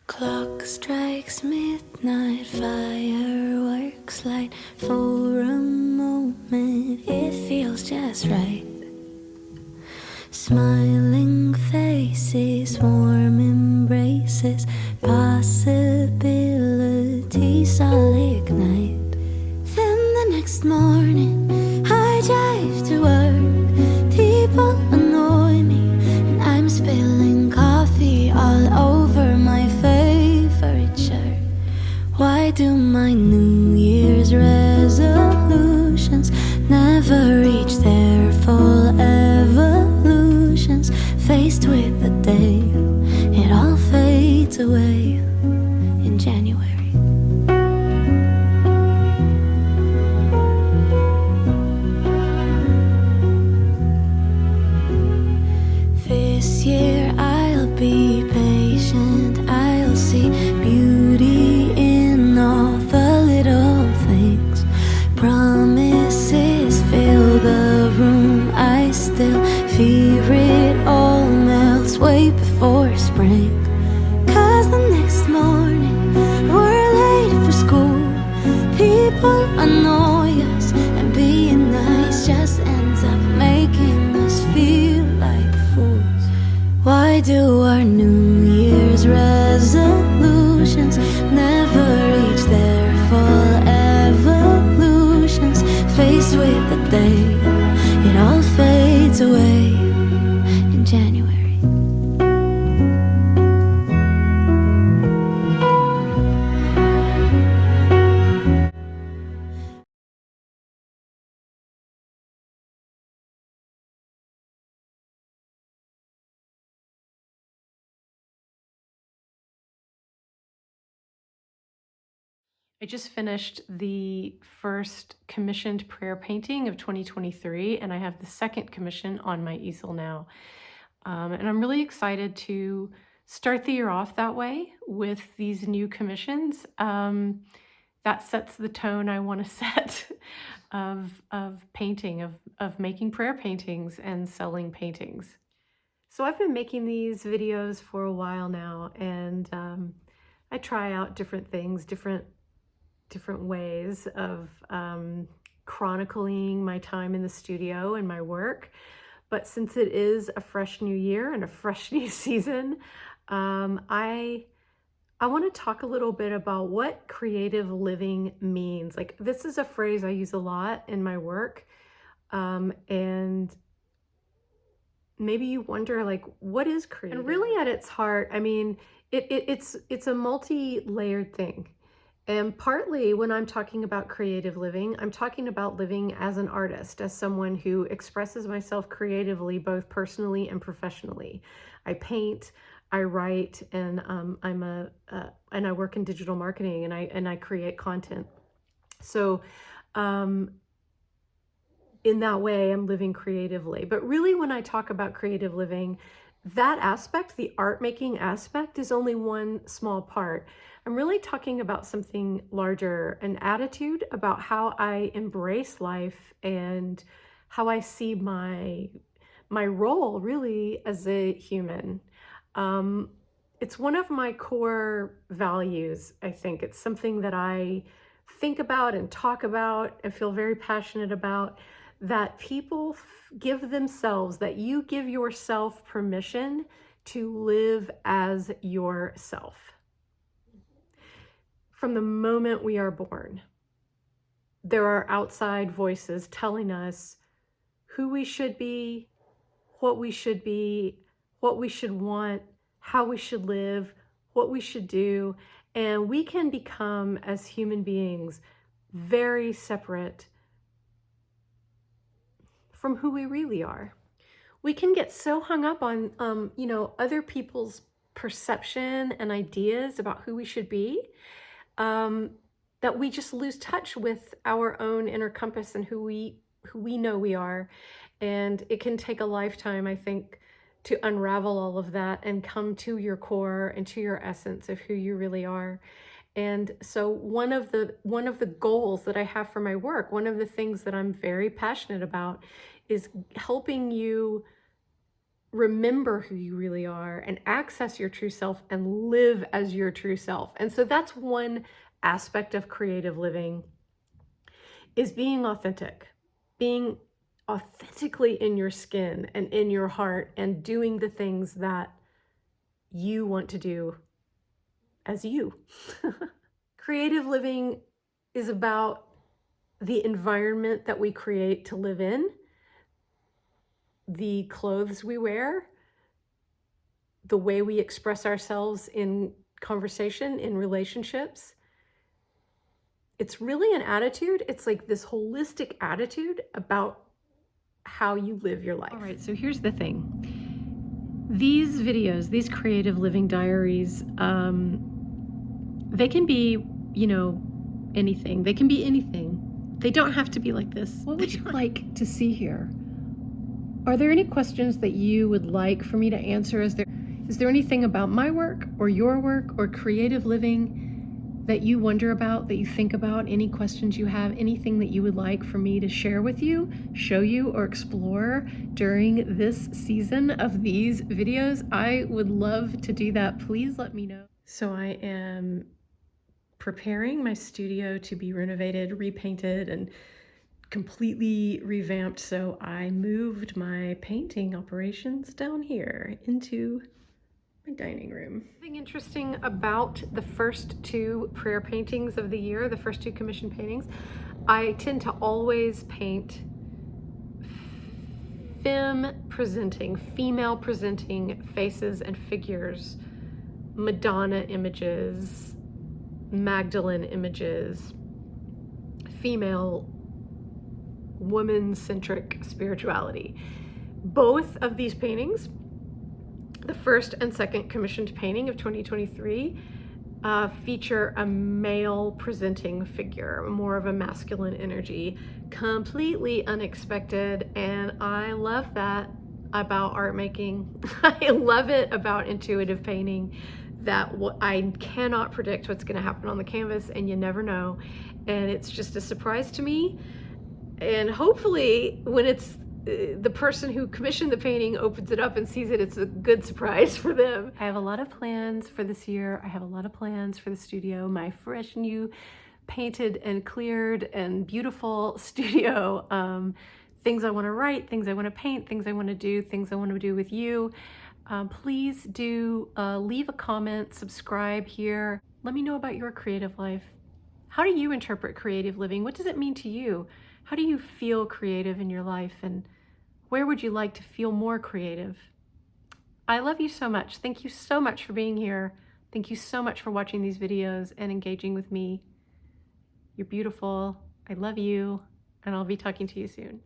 Clock strikes midnight, fireworks light. For a moment it feels just right. Smiling faces, warm embraces, possibilities all ignite. Then the next morning I drive to work. People annoy me and I'm spilling coffee all over my favorite shirt. Why do my New Year's resolutions never reach their full evolutions? Faced with the day, it all fades away in January. This year I'll be patient, I'll see beauty in all the little things. Promises fill the room, I still fear it all melts way before spring. Cause the next morning we're late for school. People annoy us and being nice just ends up making us feel like fools. Why do our New Year's resolutions never reach their full evolutions? Faced with the day, it all fades away in January. I just finished the first commissioned prayer painting of 2023, and I have the second commission on my easel now. And I'm really excited to start the year off that way with these new commissions. That sets the tone I want to set of painting, of making prayer paintings and selling paintings. So I've been making these videos for a while now, and I try out different things, different ways of chronicling my time in the studio and my work. But since it is a fresh new year and a fresh new season, I want to talk a little bit about what creative living means. Like, this is a phrase I use a lot in my work, and maybe you wonder, like, what is creative? And really, at its heart, I mean, it's a multi-layered thing. And partly when I'm talking about creative living, I'm talking about living as an artist, as someone who expresses myself creatively, both personally and professionally. I paint, I write, and and I work in digital marketing, and I create content. So in that way, I'm living creatively. But really, when I talk about creative living, that aspect, the art making aspect, is only one small part. I'm really talking about something larger, an attitude about how I embrace life and how I see my role really as a human. It's one of my core values, I think. It's something that I think about and talk about and feel very passionate about, that people give themselves, that you give yourself permission to live as yourself. From the moment we are born, there are outside voices telling us who we should be, what we should want, how we should live, what we should do. And we can become, as human beings, very separate from who we really are. We can get so hung up on, other people's perception and ideas about who we should be, that we just lose touch with our own inner compass and who we know we are. And it can take a lifetime, I think, to unravel all of that and come to your core and to your essence of who you really are. And so one of the goals that I have for my work, one of the things that I'm very passionate about, is helping you remember who you really are and access your true self and live as your true self. And so that's one aspect of creative living, is being authentically in your skin and in your heart and doing the things that you want to do as you. Creative living is about the environment that we create to live in, the clothes we wear, the way we express ourselves in conversation, in relationships. It's really an attitude. It's like this holistic attitude about how you live your life. All right, so here's the thing. These videos, these Creative Living Diaries, they can be, anything. They can be anything. They don't have to be like this. What would you like to see here? Are there any questions that you would like for me to answer? Is there anything about my work or your work or creative living that you wonder about, that you think about? Any questions you have, anything that you would like for me to share with you, show you, or explore during this season of these videos? I would love to do that. Please let me know. So I am preparing my studio to be renovated, repainted, and completely revamped. So I moved my painting operations down here into my dining room. Something interesting about the first two prayer paintings of the year, the first two commissioned paintings, I tend to always paint female presenting faces and figures, Madonna images, Magdalene images, female woman-centric spirituality. Both of these paintings, the first and second commissioned painting of 2023, feature a male presenting figure, more of a masculine energy, completely unexpected. And I love that about art making. I love it about intuitive painting, that I cannot predict what's going to happen on the canvas, and you never know. And it's just a surprise to me. And hopefully when it's the person who commissioned the painting opens it up and sees it, it's a good surprise for them. I have a lot of plans for this year. I have a lot of plans for the studio, my fresh new painted and cleared and beautiful studio. Things I want to write, things I want to paint, things I want to do, things I want to do with you. Please do leave a comment, subscribe here. Let me know about your creative life. How do you interpret creative living? What does it mean to you? How do you feel creative in your life, and where would you like to feel more creative? I love you so much. Thank you so much for being here. Thank you so much for watching these videos and engaging with me. You're beautiful. I love you, and I'll be talking to you soon.